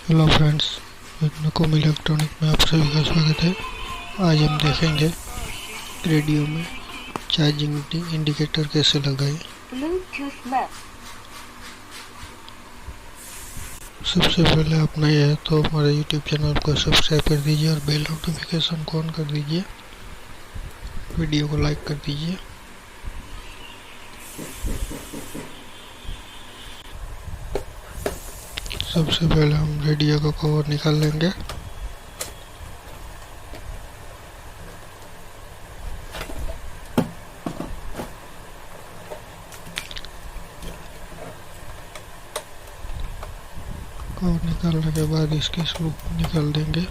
Hello friends, नकुम electronic में आप सभी का स्वागत है। आज हम देखेंगे रेडियो में चार्जिंग इंडिकेटर कैसे लगाएं। सबसे पहले आप नए हैं तो हमारे यूट्यूब चैनल को सब्सक्राइब कर दीजिए और बेल नोटिफिकेशन को ऑन कर दीजिए। वीडियो को लाइक कर दीजिए। सबसे पहले हम रेडियो का कवर निकाल लेंगे। कवर निकालने के बाद इसकी स्क्रू निकाल देंगे।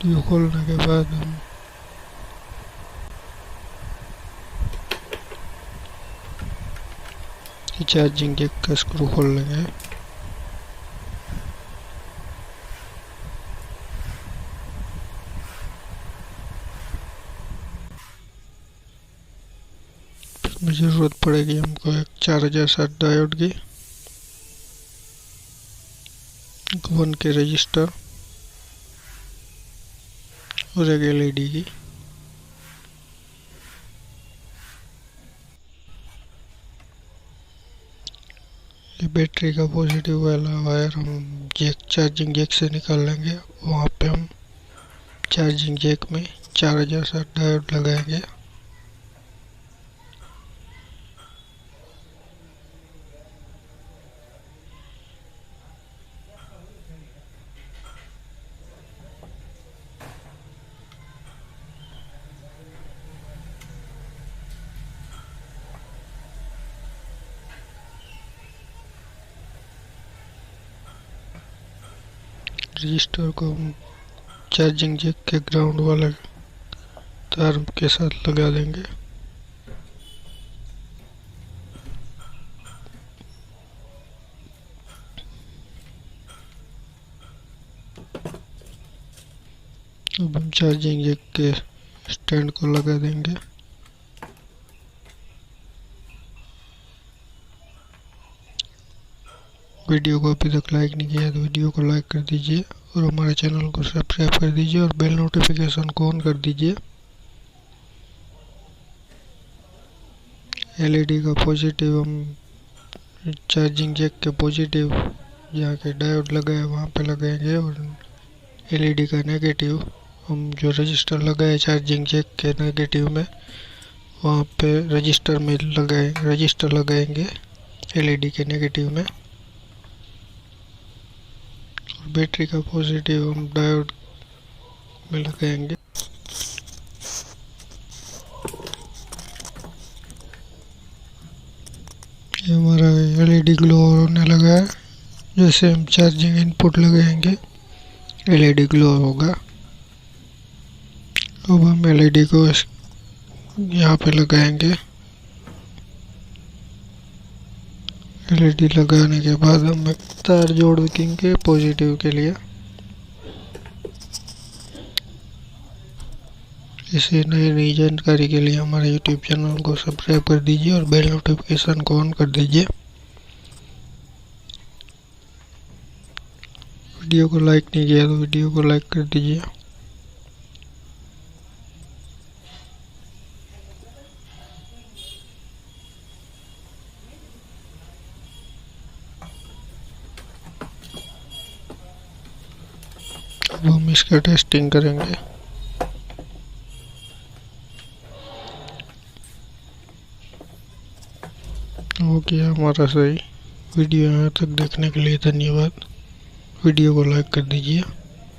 ये खोलने के बाद हम चार्जिंग जैक का स्क्रू खोल लेंगे। इसमें जरूरत पड़ेगी हमको एक 4007 डायोड की, 1 के रजिस्टर और एक एलईडी की। ये बैटरी का पॉजिटिव वाला वायर हम चार्जिंग जैक से निकाल लेंगे। वहाँ पे हम चार्जिंग जैक में 4007 डायोड लगाएंगे। रजिस्टर को हम चार्जिंग जैक के ग्राउंड वाले तार के साथ लगा देंगे। अब हम चार्जिंग जैक के स्टैंड को लगा देंगे। वीडियो को अभी तक लाइक नहीं किया तो वीडियो को लाइक कर दीजिए और हमारे चैनल को सब्सक्राइब कर दीजिए और बेल नोटिफिकेशन को ऑन कर दीजिए। एलईडी का पॉजिटिव हम चार्जिंग जैक के पॉजिटिव जहाँ के डायोड लगाए वहाँ पे लगाएंगे और एलईडी का नेगेटिव हम जो रजिस्टर लगाए चार्जिंग जैक के नेगेटिव में वहाँ पे रजिस्टर लगाएंगे एलईडी के नेगेटिव में। बैटरी का पॉजिटिव हम डायोड में लगाएंगे। ये हमारा एलईडी ग्लो होने लगा है। जैसे हम चार्जिंग इनपुट लगाएंगे एलईडी ग्लो होगा। अब हम एलईडी को यहाँ पे लगाएंगे। एलईडी लगाने के बाद हम एक तार जोड़ देंगे पॉजिटिव के लिए। इसे नई जानकारी के लिए हमारे यूट्यूब चैनल को सब्सक्राइब कर दीजिए और बेल नोटिफिकेशन को ऑन कर दीजिए। वीडियो को लाइक नहीं किया तो वीडियो को लाइक कर दीजिए। अब हम इसका टेस्टिंग करेंगे। हो गया हमारा सही। वीडियो यहाँ तक देखने के लिए धन्यवाद। वीडियो को लाइक कर दीजिए।